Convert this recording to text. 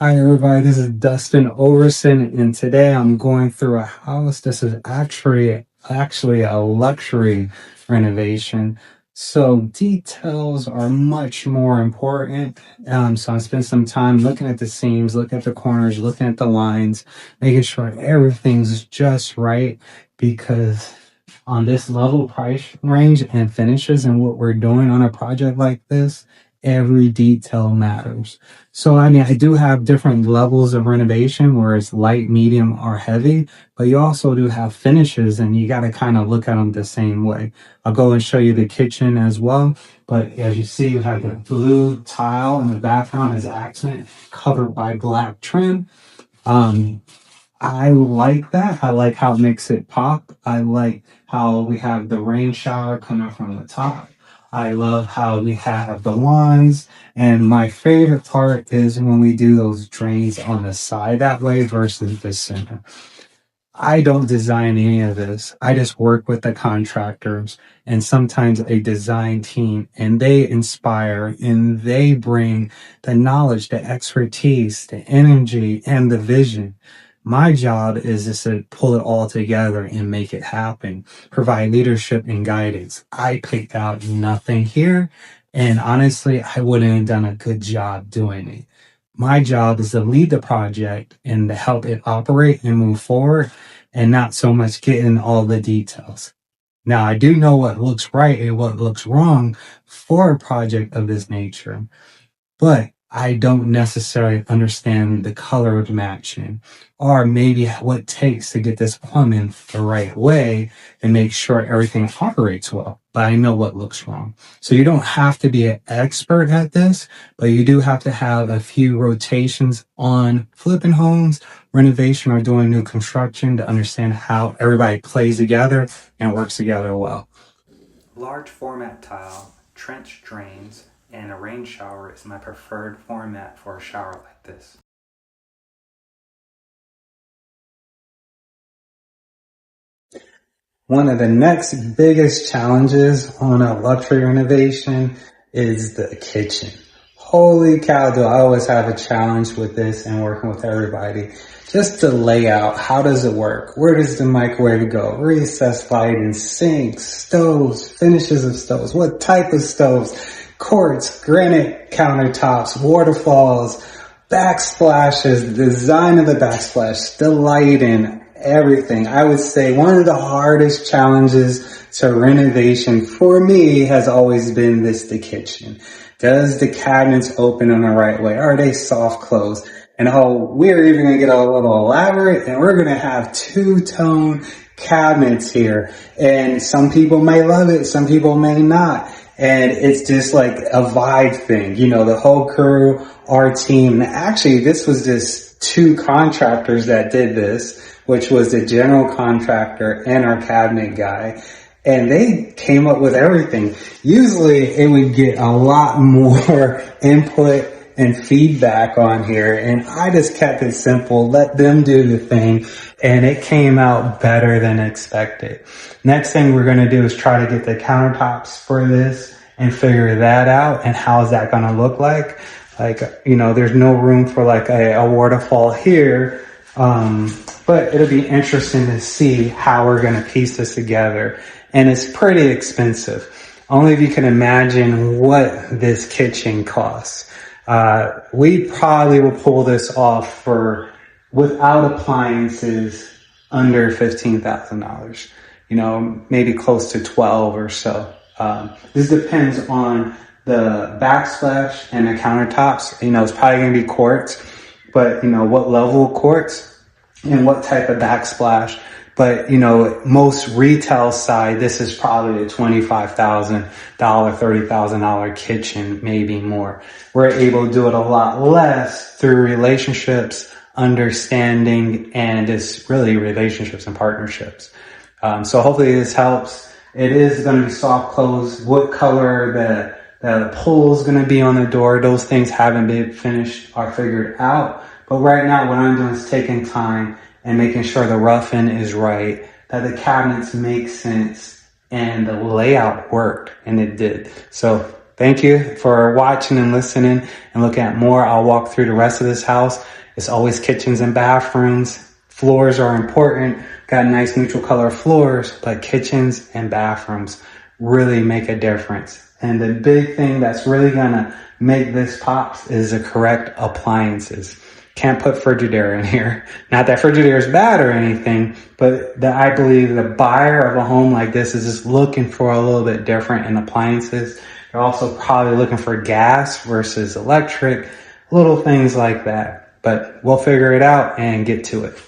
Hi everybody, this is Dustin Overson, and today I'm going through a house. This is actually a luxury renovation. So details are much more important. So I spent some time looking at the seams, looking at the corners, looking at the lines, making sure everything's just right because on this level price range and finishes and what we're doing on a project like this, every detail matters. So, I mean, I do have different levels of renovation where it's light, medium, or heavy, but you also do have finishes and you got to kind of look at them the same way. I'll go and show you the kitchen as well. But as you see, you have the blue tile in the background as accent covered by black trim. Um, I like that. I like how it makes it pop. I like how we have the rain shower coming from the top. I love how we have the lawns. And my favorite part is when we do those drains on the side that way versus the center. I don't design any of this. I just work with the contractors and sometimes a design team, and they inspire and they bring the knowledge, the expertise, the energy, and the vision. My job is just to pull it all together and make it happen, provide leadership and guidance. I picked out nothing here, and honestly, I wouldn't have done a good job doing it. My job is to lead the project and to help it operate and move forward and not so much getting all the details. Now, I do know what looks right and what looks wrong for a project of this nature, but I don't necessarily understand the color matching or maybe what it takes to get this plumbing the right way and make sure everything operates well. But I know what looks wrong. So you don't have to be an expert at this, but you do have to have a few rotations on flipping homes, renovation, or doing new construction to understand how everybody plays together and works together well. Large format tile, trench drains, and a rain shower is my preferred format for a shower like this. One of the next biggest challenges on a luxury renovation is the kitchen. Holy cow, do I always have a challenge with this and working with everybody. Just the layout, how does it work? Where does the microwave go? Recessed lighting, sinks, stoves, finishes of stoves, what type of stoves, quartz, granite countertops, waterfalls, backsplashes, the design of the backsplash, the lighting, everything. I would say one of the hardest challenges to renovation for me has always been the kitchen. Does the cabinets open in the right way? Are they soft closed? And we're even going to get a little elaborate and we're going to have two-tone cabinets here. And some people may love it. Some people may not. And it's just like a vibe thing, the whole crew, our team. Actually, this was just two contractors that did this, which was the general contractor and our cabinet guy. And they came up with everything. Usually it would get a lot more input and feedback on here. And I just kept it simple, let them do the thing. And it came out better than expected. Next thing we're going to do is try to get the countertops for this and figure that out. And how is that going to look like? There's no room for like a waterfall here. But it'll be interesting to see how we're going to piece this together. And it's pretty expensive. Only if you can imagine what this kitchen costs. We probably will pull this off without appliances, under $15,000. Maybe close to 12 or so. This depends on the backsplash and the countertops. It's probably going to be quartz, but what level of quartz and what type of backsplash. But, most retail side, this is probably a $25,000, $30,000 kitchen, maybe more. We're able to do it a lot less through relationships, understanding, and just really relationships and partnerships. So hopefully this helps. It is going to be soft close. What color the pull is going to be on the door, those things haven't been finished or figured out. But right now, what I'm doing is taking time and making sure the roughing is right, that the cabinets make sense, and the layout worked, and it did. So Thank you for watching and listening and looking at more. I'll walk through the rest of this house. It's always kitchens and bathrooms. Floors are important. Got nice neutral color floors, but kitchens and bathrooms really make a difference. And the big thing that's really gonna make this pop is the correct appliances. Can't put Frigidaire in here. Not that Frigidaire is bad or anything, but I believe the buyer of a home like this is just looking for a little bit different in appliances. They're also probably looking for gas versus electric, little things like that. But we'll figure it out and get to it.